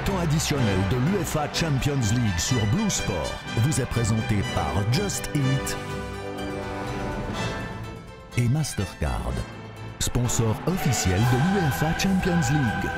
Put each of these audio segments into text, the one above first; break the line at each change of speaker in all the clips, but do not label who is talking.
temps additionnel de l'UEFA Champions League sur Blue Sport vous est présenté par Just Eat et Mastercard, sponsor officiel de l'UEFA Champions League.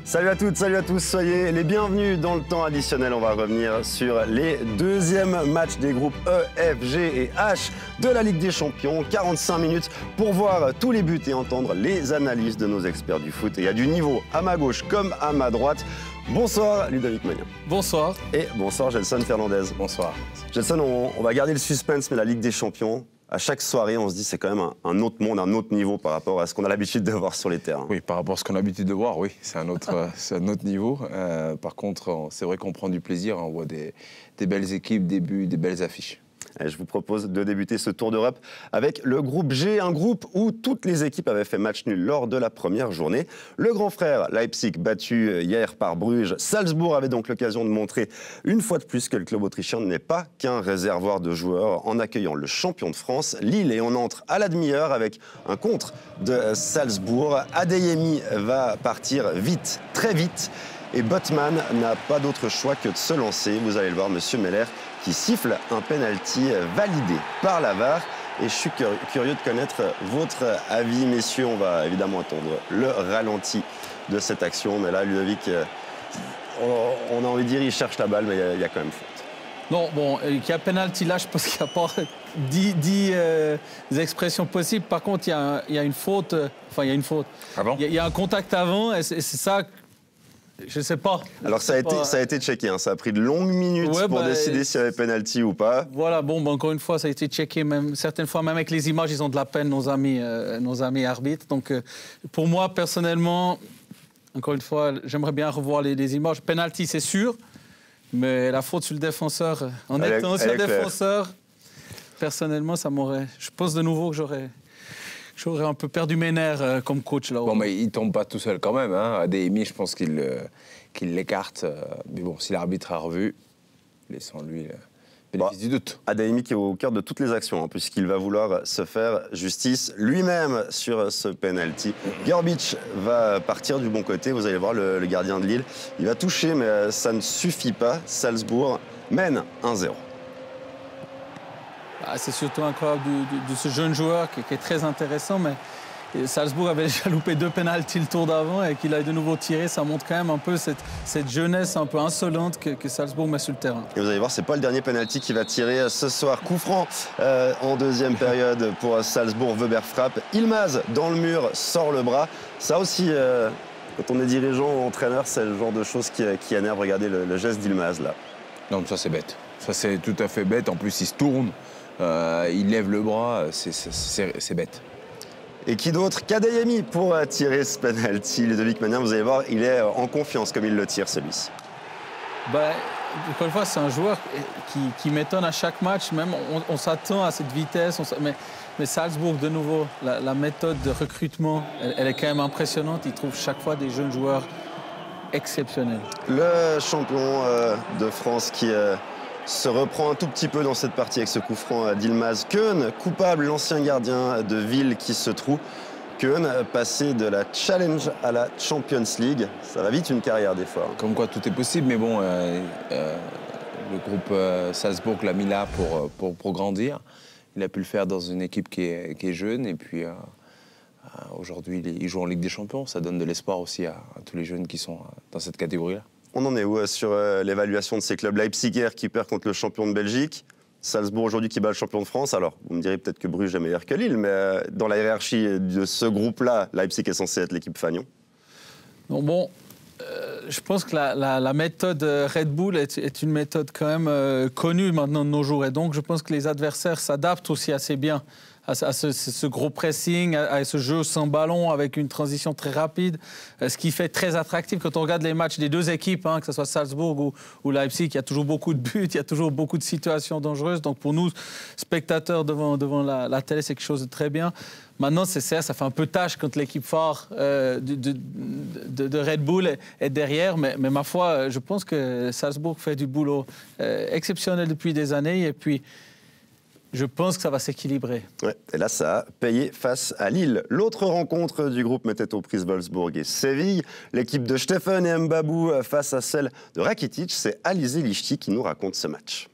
Salut à toutes, salut à tous, soyez les bienvenus dans le temps additionnel. On va revenir sur les deuxièmes matchs des groupes E, F, G et H de la Ligue des Champions. 45 minutes pour voir tous les buts et entendre les analyses de nos experts du foot. Et il y a du niveau à ma gauche comme à ma droite. Bonsoir Ludovic Magnin.
Bonsoir.
Et bonsoir Gelson Fernandez.
Bonsoir.
Gelson, on va garder le suspense, mais la Ligue des Champions, à chaque soirée, on se dit que c'est quand même un autre monde, un autre niveau par rapport à ce qu'on a l'habitude de voir sur les terrains.
Oui, par rapport à ce qu'on a l'habitude de voir, oui, c'est un autre niveau. Par contre, c'est vrai qu'on prend du plaisir, on voit des belles équipes, des buts, des belles affiches.
Et je vous propose de débuter ce tour d'Europe avec le groupe G, un groupe où toutes les équipes avaient fait match nul lors de la première journée. Le grand frère Leipzig battu hier par Bruges. Salzbourg avait donc l'occasion de montrer une fois de plus que le club autrichien n'est pas qu'un réservoir de joueurs en accueillant le champion de France, Lille. Et on entre à la demi-heure avec un contre de Salzbourg. Adeyemi va partir vite, très vite. Et Botman n'a pas d'autre choix que de se lancer. Vous allez le voir, Monsieur Meller, qui siffle un penalty validé par la VAR. Et je suis curieux de connaître votre avis, messieurs. On va évidemment attendre le ralenti de cette action. Mais là, Ludovic, on a envie de dire, il cherche la balle, mais il y a quand même faute.
Non, bon, qu'il y a penalty là, je pense qu'il n'y a pas 10 expressions possibles. Par contre, il y a une faute. Enfin, il y a une faute.
Ah bon ?
Il y a un contact avant, et c'est ça. Je ne sais pas.
Alors ça a été checké, hein. Ça a pris de longues minutes pour décider s'il y avait penalty ou pas.
Voilà, bon, encore une fois, ça a été checké. Même, certaines fois, même avec les images, ils ont de la peine, nos amis arbitres. Donc pour moi, personnellement, encore une fois, j'aimerais bien revoir les images. Penalty, c'est sûr, mais la faute sur le défenseur, en étant sur le défenseur, personnellement, ça m'aurait... Je pense de nouveau que j'aurais un peu perdu mes nerfs comme coach là-haut.
Bon, mais il ne tombe pas tout seul quand même. Hein. Adeyemi, je pense qu'il l'écarte. Mais bon, si l'arbitre a revu, laissons-lui le bénéfice du doute.
Adeyemi qui est au cœur de toutes les actions, hein, puisqu'il va vouloir se faire justice lui-même sur ce penalty. Grbić va partir du bon côté. Vous allez voir le gardien de Lille. Il va toucher, mais ça ne suffit pas. Salzbourg mène 1-0.
C'est surtout incroyable de ce jeune joueur qui est très intéressant, mais Salzbourg avait déjà loupé 2 pénaltys le tour d'avant et qu'il aille de nouveau tirer, ça montre quand même un peu cette jeunesse un peu insolente que Salzbourg met sur le terrain. Et
vous allez voir, c'est pas le dernier pénalty qu'il va tirer ce soir. Coup franc en deuxième période pour Salzbourg. Weber frappe. Yilmaz dans le mur, sort le bras. Ça aussi, quand on est dirigeant ou entraîneur, c'est le genre de choses qui énerve. Regardez le geste d'Yilmaz là.
Non, mais ça c'est bête. Ça c'est tout à fait bête. En plus, il se tourne. Il lève le bras, c'est bête.
Et qui d'autre qu'Adeyemi pour tirer ce penalty. Ludovic Magnin, vous allez voir, il est en confiance comme il le tire, celui-ci.
Encore une fois, c'est un joueur qui m'étonne à chaque match. Même on s'attend à cette vitesse. Mais Salzbourg, de nouveau, la méthode de recrutement, elle est quand même impressionnante. Il trouve chaque fois des jeunes joueurs exceptionnels. Le
champion de France qui... se reprend un tout petit peu dans cette partie avec ce coup franc d'Yilmaz. Keun, coupable, l'ancien gardien de Ville qui se trouve. Keun, passé de la Challenge à la Champions League. Ça va vite une carrière des fois.
Comme quoi tout est possible, mais bon, le groupe Salzbourg l'a mis là pour grandir. Il a pu le faire dans une équipe qui est jeune et puis aujourd'hui il joue en Ligue des Champions. Ça donne de l'espoir aussi à tous les jeunes qui sont dans cette catégorie-là.
On en est où sur l'évaluation de ces clubs? Leipzig qui perd contre le champion de Belgique, Salzbourg aujourd'hui qui bat le champion de France. Alors, vous me direz peut-être que Bruges est meilleur que Lille, mais dans la hiérarchie de ce groupe-là, Leipzig est censé être l'équipe fanion.
Je pense que la méthode Red Bull est une méthode quand même connue maintenant de nos jours. Et donc, je pense que les adversaires s'adaptent aussi assez bien ce gros pressing, à ce jeu sans ballon avec une transition très rapide, ce qui fait très attractif quand on regarde les matchs des deux équipes, hein, que ce soit Salzbourg ou Leipzig, il y a toujours beaucoup de buts, il y a toujours beaucoup de situations dangereuses. Donc pour nous, spectateurs devant la télé, c'est quelque chose de très bien. Maintenant, ça fait un peu tâche quand l'équipe phare de Red Bull est derrière. Mais ma foi, je pense que Salzbourg fait du boulot exceptionnel depuis des années. Et puis, je pense que ça va s'équilibrer.
Ouais, et là, ça a payé face à Lille. L'autre rencontre du groupe mettait aux prises Wolfsburg et Séville. L'équipe de Steffen et Mbabou face à celle de Rakitic. C'est Alizé Lichty qui nous raconte ce match.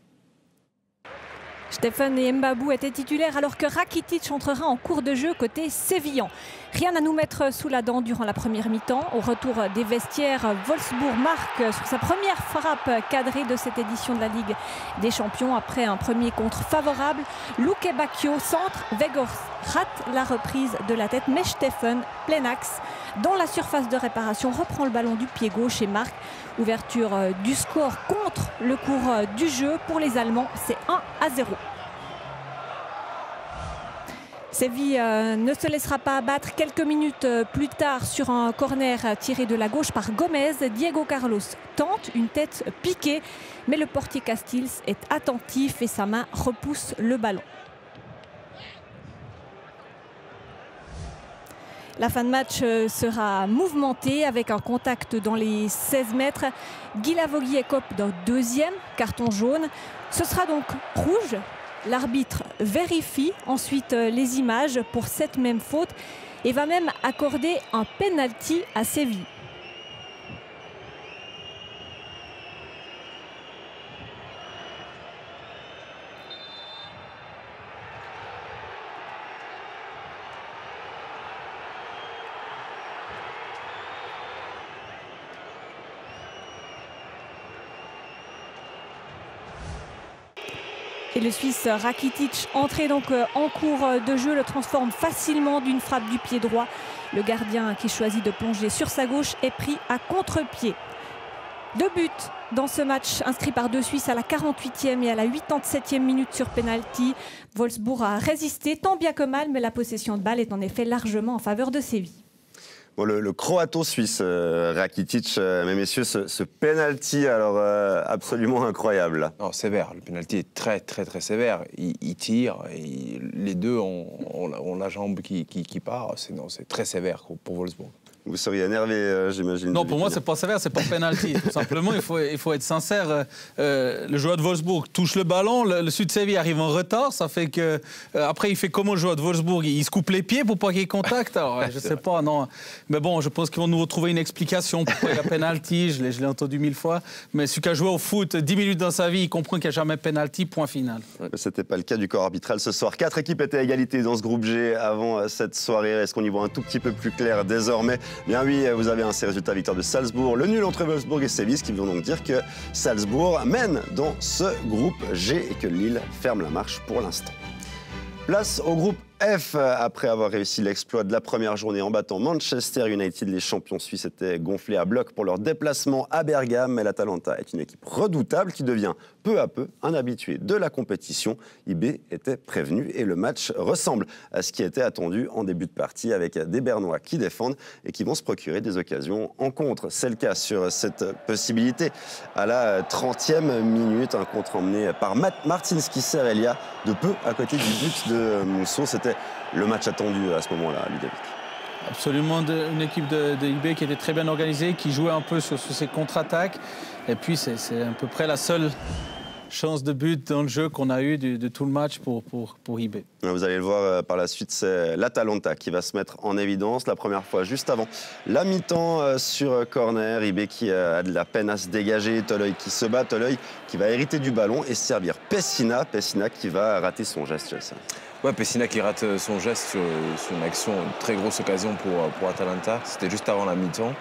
Steffen et Mbabou étaient titulaires alors que Rakitic entrera en cours de jeu côté sévillan. Rien à nous mettre sous la dent durant la première mi-temps. Au retour des vestiaires, Wolfsburg marque sur sa première frappe cadrée de cette édition de la Ligue des Champions après un premier contre favorable. Luke Bacchio centre, Weghorst rate la reprise de la tête, mais Steffen, plein axe, dans la surface de réparation, reprend le ballon du pied gauche et marque. Ouverture du score contre le cours du jeu. Pour les Allemands, c'est 1-0. Séville ne se laissera pas abattre. Quelques minutes plus tard, sur un corner tiré de la gauche par Gomez, Diego Carlos tente une tête piquée, mais le portier Castells est attentif et sa main repousse le ballon. La fin de match sera mouvementée avec un contact dans les 16 mètres. Guy Lavogui écope d'un deuxième carton jaune. Ce sera donc rouge. L'arbitre vérifie ensuite les images pour cette même faute et va même accorder un penalty à Séville. Et le Suisse Rakitic, entré donc en cours de jeu, le transforme facilement d'une frappe du pied droit. Le gardien qui choisit de plonger sur sa gauche est pris à contre-pied. 2 buts dans ce match inscrits par deux Suisses à la 48e et à la 87e minute sur penalty. Wolfsburg a résisté tant bien que mal, mais la possession de balle est en effet largement en faveur de Séville.
Bon, le croato-suisse Rakitic, mes messieurs, ce penalty, alors absolument incroyable. Là.
Non, sévère. Le penalty est très, très, très sévère. Il tire, et les deux ont la jambe qui part. C'est très sévère pour Wolfsburg.
Vous seriez énervé, j'imagine.
Non, pour moi, c'est pas sévère, c'est pas penalty. Tout simplement, il faut être sincère. Le joueur de Wolfsburg touche le ballon, le Sud Séville arrive en retard. Ça fait que après, il fait comment le joueur de Wolfsburg? Il se coupe les pieds pour pas qu'il y ait contact. Alors, je sais pas, non. Mais bon, je pense qu'ils vont nous retrouver une explication pourquoi il y a penalty. Je l'ai entendu 1000 fois. Mais celui qui a joué au foot 10 minutes dans sa vie, il comprend qu'il n'y a jamais penalty. Point final.
C'était pas le cas du corps arbitral ce soir. 4 équipes étaient à égalité dans ce groupe G avant cette soirée. Est-ce qu'on y voit un tout petit peu plus clair désormais? Bien oui, vous avez ces résultats: victoire de Salzbourg, le nul entre Wolfsburg et Séville, ce qui veut donc dire que Salzbourg mène dans ce groupe G et que Lille ferme la marche pour l'instant. Place au groupe F, après avoir réussi l'exploit de la première journée en battant Manchester United, les champions suisses étaient gonflés à bloc pour leur déplacement à Bergame, mais l'Atalanta est une équipe redoutable qui devient peu à peu un habitué de la compétition. IB était prévenu et le match ressemble à ce qui était attendu en début de partie, avec des Bernois qui défendent et qui vont se procurer des occasions en contre. C'est le cas sur cette possibilité à la 30e minute, un contre emmené par Martins Kisser-Elia de peu à côté du but de Mousseau. C'était le match attendu à ce moment-là, Ludovic.
Absolument, une équipe de IB qui était très bien organisée, qui jouait un peu sur ses contre-attaques. Et puis, c'est à peu près la seule chance de but dans le jeu qu'on a eu de tout le match pour IB.
Vous allez le voir par la suite, c'est l'Atalanta qui va se mettre en évidence. La première fois, juste avant la mi-temps sur corner. IB qui a de la peine à se dégager. Toloi qui se bat. Toloi qui va hériter du ballon et servir Pessina. Pessina qui va rater son geste, Chelsea.
Ouais, Pessina qui rate son geste sur une action, une très grosse occasion pour Atalanta. C'était juste avant la mi-temps.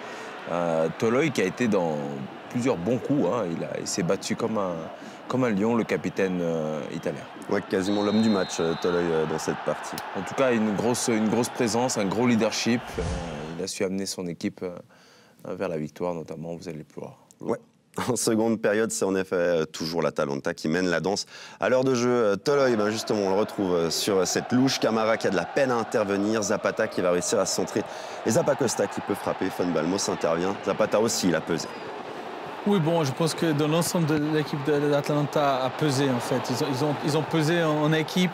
Toloi qui a été dans plusieurs bons coups. Hein. Il s'est battu comme un lion, le capitaine italien. Ouais,
quasiment l'homme du match, Toloi, dans cette partie.
En tout cas, une grosse présence, un gros leadership. Il a su amener son équipe vers la victoire, notamment, vous allez le voir.
Ouais. En seconde période, c'est en effet toujours l'Atalanta qui mène la danse. À l'heure de jeu, Toloi, justement, on le retrouve sur cette louche. Camara qui a de la peine à intervenir. Zapata qui va réussir à se centrer. Et Zappacosta qui peut frapper. Von Balmos intervient. Zapata aussi, il a pesé.
Oui, bon, je pense que dans l'ensemble de l'équipe de l'Atalanta a pesé, en fait. Ils ont pesé en équipe.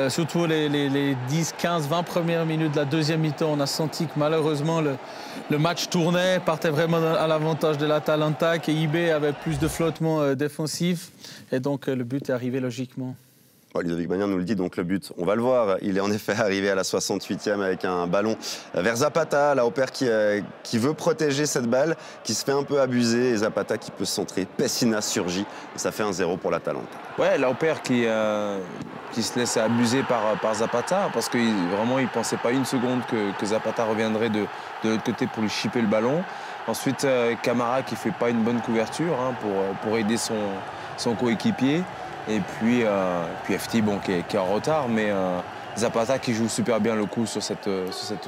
Surtout les 10, 15, 20 premières minutes de la deuxième mi-temps, on a senti que malheureusement le match tournait, partait vraiment à l'avantage de l'Atalanta, que IB avait plus de flottement défensif et donc le but est arrivé logiquement.
Ludovic Magnin nous le dit, donc le but, on va le voir, il est en effet arrivé à la 68e avec un ballon vers Zapata, la Lauper qui veut protéger cette balle, qui se fait un peu abuser, et Zapata qui peut se centrer, Pessina surgit, et ça fait 1-0 pour l'Atalanta. Ouais,
la Lauper qui se laisse abuser par Zapata, parce qu'il ne pensait pas une seconde que Zapata reviendrait de l'autre côté pour lui chipper le ballon. Ensuite, Camara qui ne fait pas une bonne couverture pour aider son coéquipier. Et puis FT qui est en retard, mais Zapata qui joue super bien le coup sur cette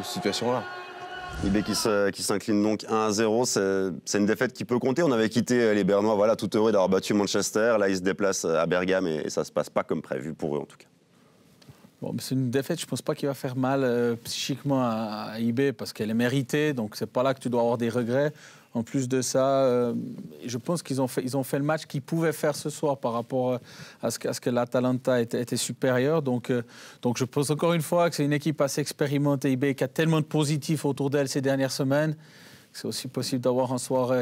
situation-là.
IB qui s'incline donc 1-0, c'est une défaite qui peut compter. On avait quitté les Bernois tout heureux d'avoir battu Manchester. Là, ils se déplacent à Bergame et ça ne se passe pas comme prévu pour eux en tout cas.
Bon, c'est une défaite, je ne pense pas qu'il va faire mal psychiquement à IB parce qu'elle est méritée, donc c'est pas là que tu dois avoir des regrets. En plus de ça, je pense qu'ils ont fait le match qu'ils pouvaient faire ce soir par rapport à ce que l'Atalanta était supérieure. Donc je pense encore une fois que c'est une équipe assez expérimentée, IB, qui a tellement de positifs autour d'elle ces dernières semaines. C'est aussi possible d'avoir un soir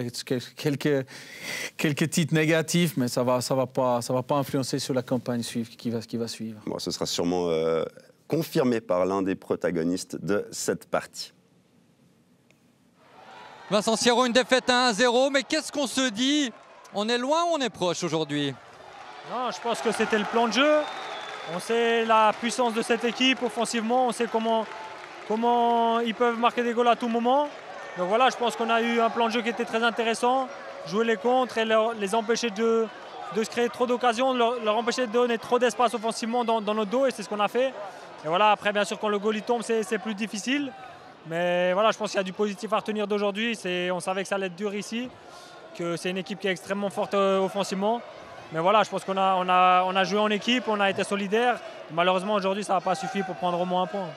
quelques titres négatifs, mais ça va pas influencer sur la campagne qui va suivre.
Bon, ce sera sûrement confirmé par l'un des protagonistes de cette partie.
Vincent Sierro, une défaite à 1-0, mais qu'est-ce qu'on se dit? On est loin ou on est proche aujourd'hui?
Non, je pense que c'était le plan de jeu. On sait la puissance de cette équipe offensivement, on sait comment ils peuvent marquer des goals à tout moment. Donc voilà, je pense qu'on a eu un plan de jeu qui était très intéressant. Jouer les contres et les empêcher de se créer trop d'occasions, leur empêcher de donner trop d'espace offensivement dans notre dos, et c'est ce qu'on a fait. Et voilà, après bien sûr quand le goal il tombe, c'est plus difficile. Mais voilà, je pense qu'il y a du positif à retenir d'aujourd'hui. On savait que ça allait être dur ici, que c'est une équipe qui est extrêmement forte offensivement. Mais voilà, je pense qu'on a joué en équipe, on a été solidaires. Malheureusement, aujourd'hui, ça n'a pas suffi pour prendre au moins un point.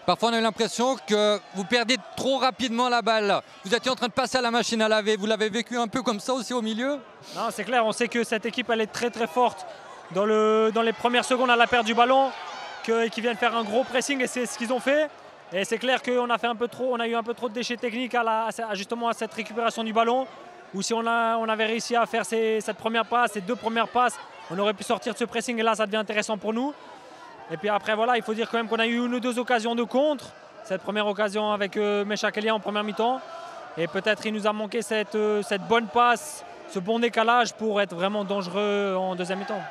Parfois, on a eu l'impression que vous perdez trop rapidement la balle. Vous étiez en train de passer à la machine à laver. Vous l'avez vécu un peu comme ça aussi au milieu?
Non, c'est clair. On sait que cette équipe, elle est très très forte. Dans les premières secondes à la perte du ballon, qu'ils viennent faire un gros pressing, et c'est ce qu'ils ont fait. Et c'est clair qu'on a eu un peu trop de déchets techniques justement à cette récupération du ballon. Ou si on avait réussi à faire cette première passe, ces deux premières passes, on aurait pu sortir de ce pressing, et là ça devient intéressant pour nous. Et puis après voilà, il faut dire quand même qu'on a eu une ou deux occasions de contre. Cette première occasion avec Mecha Kelia en première mi-temps. Et peut-être il nous a manqué cette bonne passe, ce bon décalage pour être vraiment dangereux en deuxième mi-temps.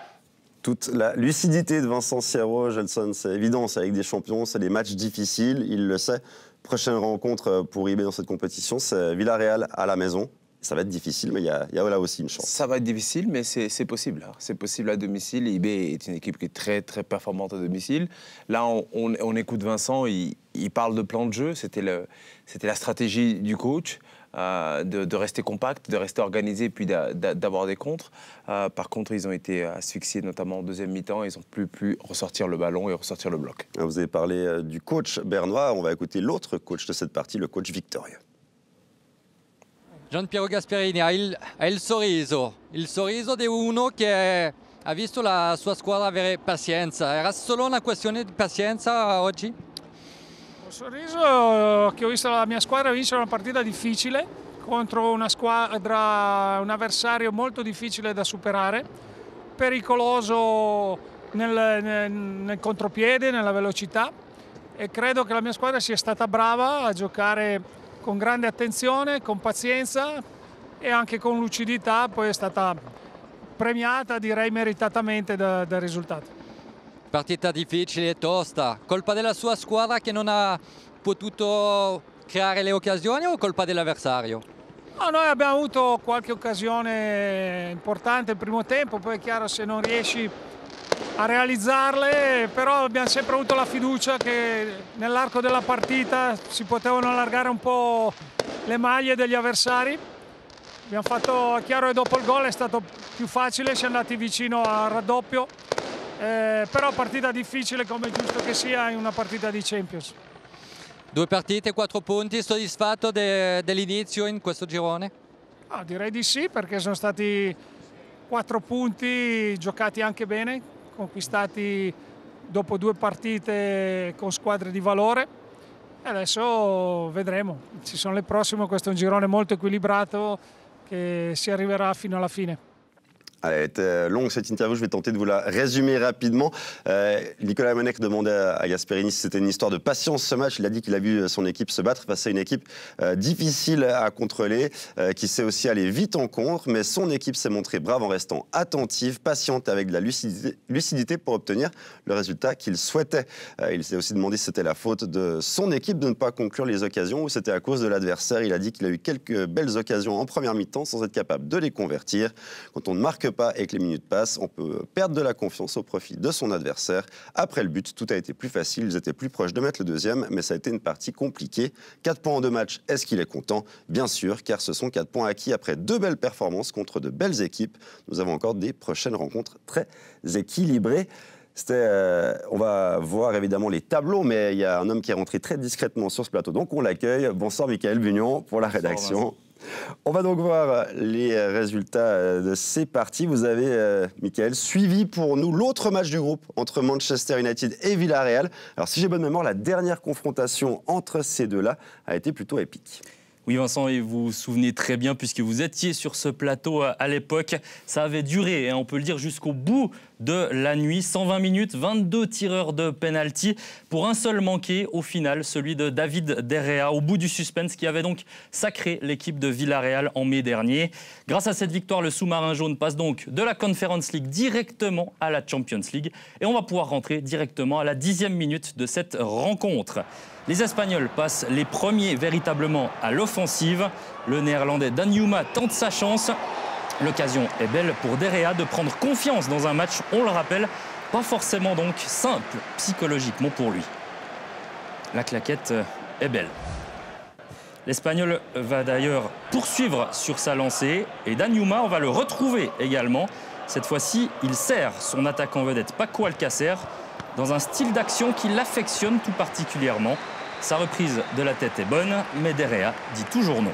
Toute la lucidité de Vincent Sierro, Gelson, c'est évident, c'est avec des champions, c'est des matchs difficiles, il le sait. Prochaine rencontre pour IB dans cette compétition, c'est Villarreal à la maison. Ça va être difficile, mais il y a là aussi une chance.
Ça va être difficile, mais c'est possible. C'est possible à domicile. IB est une équipe qui est très, très performante à domicile. Là, on écoute Vincent, il parle de plan de jeu. C'était la stratégie du coach. De rester compact, de rester organisé, puis d'avoir des contres. Par contre, ils ont été asphyxiés, notamment en deuxième mi-temps. Ils n'ont plus pu ressortir le ballon et ressortir le bloc.
Vous avez parlé du coach bernois. On va écouter l'autre coach de cette partie, le coach victorieux.
Gianpiero Gasperini ha il sorriso di uno che ha visto la sua squadra avere pazienza. Era solo una questione di pazienza oggi?
Ho sorriso che ho visto la mia squadra vincere una partita difficile contro una squadra, un avversario molto difficile da superare, pericoloso nel contropiede, nella velocità, e credo che la mia squadra sia stata brava a giocare con grande attenzione, con pazienza e anche con lucidità, poi è stata premiata, direi meritatamente dal risultato.
Partita difficile e tosta, colpa della sua squadra che non ha potuto creare le occasioni o colpa dell'avversario?
No, noi abbiamo avuto qualche occasione importante il primo tempo, poi è chiaro se non riesci a realizzarle, però abbiamo sempre avuto la fiducia che nell'arco della partita si potevano allargare un po' le maglie degli avversari Abbiamo fatto, è chiaro che dopo il gol è stato più facile, si è andati vicino al raddoppio, però partita difficile come è giusto che sia in una partita di Champions.
2 partite, 4 punti, soddisfatto dell'inizio in questo girone?
Ah, direi di sì, perché sono stati 4 punti giocati anche bene, conquistati dopo 2 partite con squadre di valore. E adesso vedremo, ci sono le prossime, questo è un girone molto equilibrato che si arriverà fino alla fine.
Elle était longue cette interview, je vais tenter de vous la résumer rapidement. Nicolas Monec demandait à Gasperini si c'était une histoire de patience ce match. Il a dit qu'il a vu son équipe se battre face à une équipe difficile à contrôler, qui sait aussi aller vite en contre, mais son équipe s'est montrée brave en restant attentive, patiente, avec de la lucidité pour obtenir le résultat qu'il souhaitait. Il s'est aussi demandé si c'était la faute de son équipe de ne pas conclure les occasions ou c'était à cause de l'adversaire. Il a dit qu'il a eu quelques belles occasions en première mi-temps sans être capable de les convertir. Quand on ne marque pas et que les minutes passent, on peut perdre de la confiance au profit de son adversaire. Après le but, tout a été plus facile, ils étaient plus proches de mettre le deuxième, mais ça a été une partie compliquée. 4 points en 2 matchs, est-ce qu'il est content? Bien sûr, car ce sont 4 points acquis après 2 belles performances contre de belles équipes. Nous avons encore des prochaines rencontres très équilibrées. On va voir évidemment les tableaux, mais il y a un homme qui est rentré très discrètement sur ce plateau, donc on l'accueille. Bonsoir Michael Bugnon pour la rédaction. On va donc voir les résultats de ces parties. Vous avez, Michael, suivi pour nous l'autre match du groupe entre Manchester United et Villarreal. Alors si j'ai bonne mémoire, la dernière confrontation entre ces deux-là a été plutôt épique.
Oui Vincent, et vous vous souvenez très bien puisque vous étiez sur ce plateau à l'époque. Ça avait duré, on peut le dire, jusqu'au bout de la nuit. 120 minutes, 22 tireurs de penalty pour un seul manqué au final, celui de David De Gea, au bout du suspense qui avait donc sacré l'équipe de Villarreal en mai dernier. Grâce à cette victoire, le sous-marin jaune passe donc de la Conference League directement à la Champions League et on va pouvoir rentrer directement à la 10e minute de cette rencontre. Les Espagnols passent les premiers véritablement à l'offensive. Le Néerlandais Danjuma tente sa chance. L'occasion est belle pour De Gea de prendre confiance dans un match, on le rappelle, pas forcément donc simple psychologiquement pour lui. La claquette est belle. L'Espagnol va d'ailleurs poursuivre sur sa lancée et Danjuma, on va le retrouver également. Cette fois-ci, il sert son attaquant vedette Paco Alcácer dans un style d'action qui l'affectionne tout particulièrement. Sa reprise de la tête est bonne, mais De Gea dit toujours non.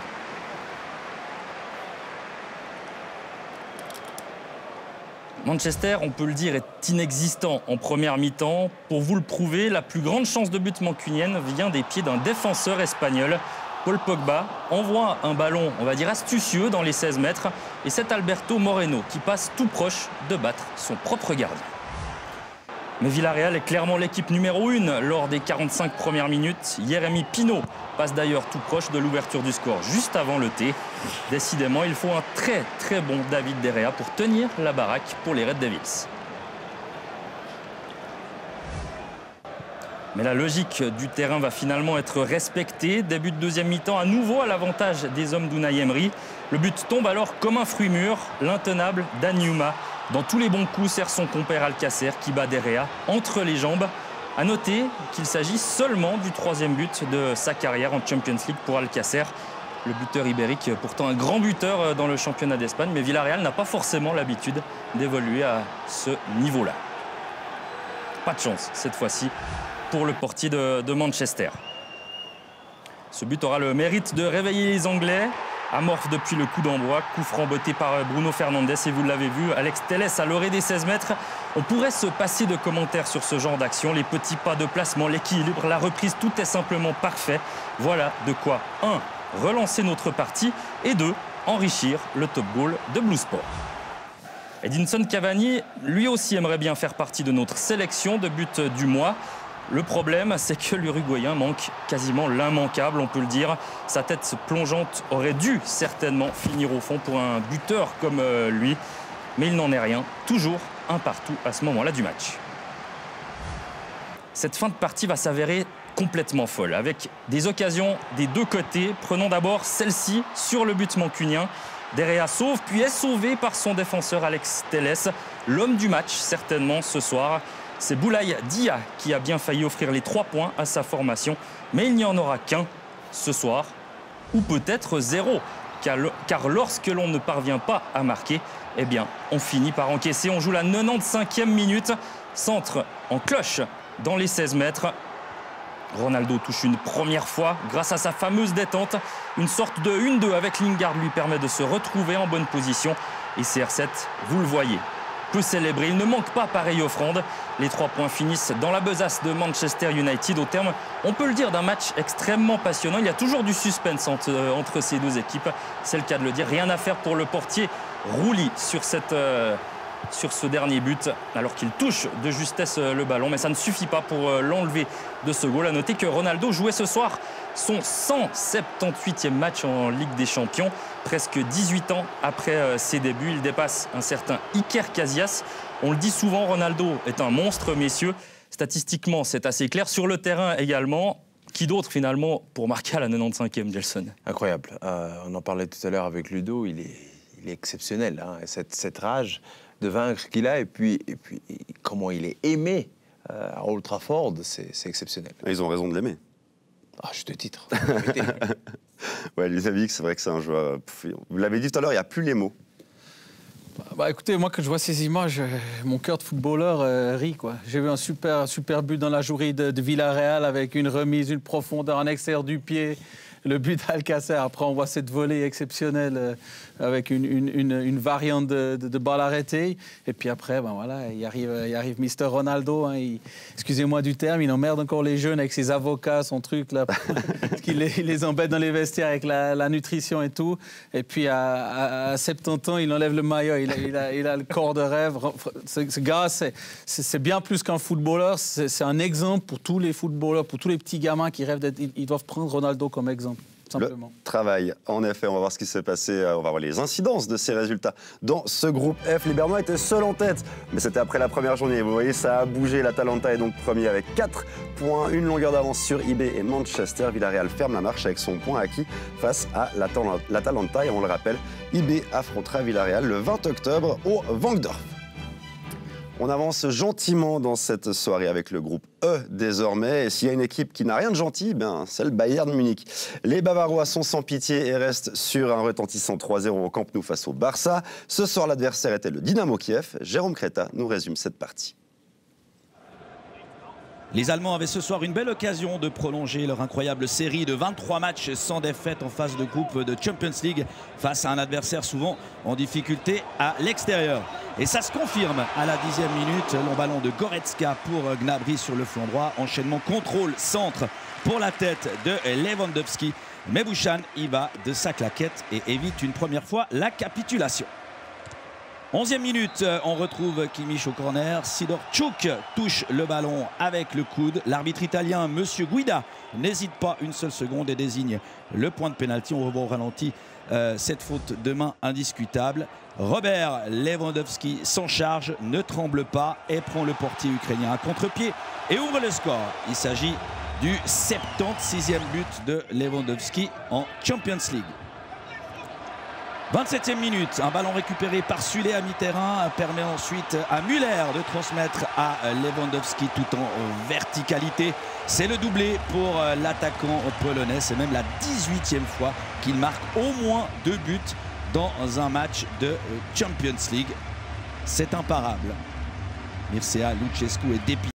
Manchester, on peut le dire, est inexistant en première mi-temps. Pour vous le prouver, la plus grande chance de but mancunienne vient des pieds d'un défenseur espagnol. Paul Pogba envoie un ballon, on va dire astucieux, dans les 16 mètres. Et c'est Alberto Moreno qui passe tout proche de battre son propre gardien. Mais Villarreal est clairement l'équipe numéro 1 lors des 45 premières minutes. Jérémy Pino passe d'ailleurs tout proche de l'ouverture du score juste avant le T. Décidément, il faut un très très bon David De Gea pour tenir la baraque pour les Red Devils. Mais la logique du terrain va finalement être respectée. Début de deuxième mi-temps, à nouveau à l'avantage des hommes d'Unai Emery. Le but tombe alors comme un fruit mûr. L'intenable Danjuma, dans tous les bons coups, sert son compère Alcácer qui bat De Gea entre les jambes. A noter qu'il s'agit seulement du 3e but de sa carrière en Champions League pour Alcácer. Le buteur ibérique, pourtant un grand buteur dans le championnat d'Espagne, mais Villarreal n'a pas forcément l'habitude d'évoluer à ce niveau-là. Pas de chance cette fois-ci pour le portier de Manchester. Ce but aura le mérite de réveiller les Anglais. Amorphe depuis le coup d'envoi, coup franc botté par Bruno Fernandes et vous l'avez vu, Alex Telles à l'orée des 16 mètres. On pourrait se passer de commentaires sur ce genre d'action, les petits pas de placement, l'équilibre, la reprise, tout est simplement parfait. Voilà de quoi 1. Relancer notre partie et 2. Enrichir le top goal de Blue Sport. Edinson Cavani, lui aussi aimerait bien faire partie de notre sélection de but du mois. Le problème, c'est que l'Uruguayen manque quasiment l'immanquable, on peut le dire. Sa tête plongeante aurait dû certainement finir au fond pour un buteur comme lui. Mais il n'en est rien. Toujours un partout à ce moment-là du match. Cette fin de partie va s'avérer complètement folle, avec des occasions des deux côtés. Prenons d'abord celle-ci sur le but mancunien. De Gea sauve, puis est sauvé par son défenseur Alex Telles. L'homme du match, certainement, ce soir. C'est Boulaye Dia qui a bien failli offrir les 3 points à sa formation. Mais il n'y en aura qu'un ce soir, ou peut-être 0. car lorsque l'on ne parvient pas à marquer, eh bien, on finit par encaisser. On joue la 95e minute, centre en cloche dans les 16 mètres. Ronaldo touche une première fois grâce à sa fameuse détente. Une sorte de 1-2 avec Lingard lui permet de se retrouver en bonne position. Et CR7, vous le voyez, peut célébrer. Il ne manque pas pareille offrande. Les 3 points finissent dans la besace de Manchester United au terme, on peut le dire, d'un match extrêmement passionnant. Il y a toujours du suspense entre ces deux équipes. C'est le cas de le dire. Rien à faire pour le portier Rouli sur ce dernier but, alors qu'il touche de justesse le ballon. Mais ça ne suffit pas pour l'enlever de ce goal. À noter que Ronaldo jouait ce soir son 178e match en Ligue des Champions. Presque 18 ans après ses débuts, il dépasse un certain Iker Casillas. On le dit souvent, Ronaldo est un monstre, messieurs. Statistiquement, c'est assez clair. Sur le terrain également. Qui d'autre, finalement, pour marquer à la 95e, Gelson?
Incroyable. On en parlait tout à l'heure avec Ludo. Il est exceptionnel. Hein. Cette rage de vaincre qu'il a, et puis comment il est aimé à Old Trafford, c'est exceptionnel.
Ils ont raison de l'aimer.
Ah, je te titre.
Ouais, Ludovic, c'est vrai que c'est un joueur. Vous l'avez dit tout à l'heure, il n'y a plus les mots.
Bah, écoutez, moi, quand je vois ces images, mon cœur de footballeur rit, quoi. J'ai vu un super but dans la journée de Villarreal avec une remise, une profondeur, un extérieur du pied. Le but d'Alcacer. Après, on voit cette volée exceptionnelle avec une variante de balle arrêtée. Et puis après, ben voilà, il arrive Mr. Ronaldo. Hein, excusez-moi du terme, il emmerde encore les jeunes avec ses avocats, son truc là, il les embête dans les vestiaires avec la nutrition et tout. Et puis à 70 ans, il enlève le maillot. Il a le corps de rêve. Ce gars, c'est bien plus qu'un footballeur. C'est un exemple pour tous les footballeurs, pour tous les petits gamins qui rêvent d'être. Ils doivent prendre Ronaldo comme exemple. Simplement.
Le travail, en effet, on va voir ce qui s'est passé, on va voir les incidences de ces résultats. Dans ce groupe F, les Bernois étaient seuls en tête, mais c'était après la première journée. Vous voyez, ça a bougé. L'Atalanta est donc premier avec 4 points, une longueur d'avance sur IB et Manchester. Villarreal ferme la marche avec son point acquis face à l'Atalanta. Et on le rappelle, IB affrontera Villarreal le 20 octobre au Wankdorf. On avance gentiment dans cette soirée avec le groupe E désormais. Et s'il y a une équipe qui n'a rien de gentil, c'est le Bayern Munich. Les Bavarois sont sans pitié et restent sur un retentissant 3-0 au Camp Nou face au Barça. Ce soir, l'adversaire était le Dynamo Kiev. Jérôme Créta nous résume cette partie.
Les Allemands avaient ce soir une belle occasion de prolonger leur incroyable série de 23 matchs sans défaite en phase de groupe de Champions League face à un adversaire souvent en difficulté à l'extérieur. Et ça se confirme à la 10e minute. Long ballon de Goretzka pour Gnabry sur le flanc droit. Enchaînement, contrôle, centre pour la tête de Lewandowski. Mais Buchan y va de sa claquette et évite une première fois la capitulation. 11e minute, on retrouve Kimmich au corner. Sidorchuk touche le ballon avec le coude. L'arbitre italien, Monsieur Guida, n'hésite pas une seule seconde et désigne le point de pénalty. On revoit au ralenti cette faute de main indiscutable. Robert Lewandowski s'en charge, ne tremble pas et prend le portier ukrainien à contre-pied et ouvre le score. Il s'agit du 76e but de Lewandowski en Champions League. 27e minute, un ballon récupéré par Sule à mi-terrain permet ensuite à Müller de transmettre à Lewandowski tout en verticalité. C'est le doublé pour l'attaquant polonais. C'est même la 18e fois qu'il marque au moins 2 buts dans un match de Champions League. C'est imparable. Mircea Lucescu est dépité.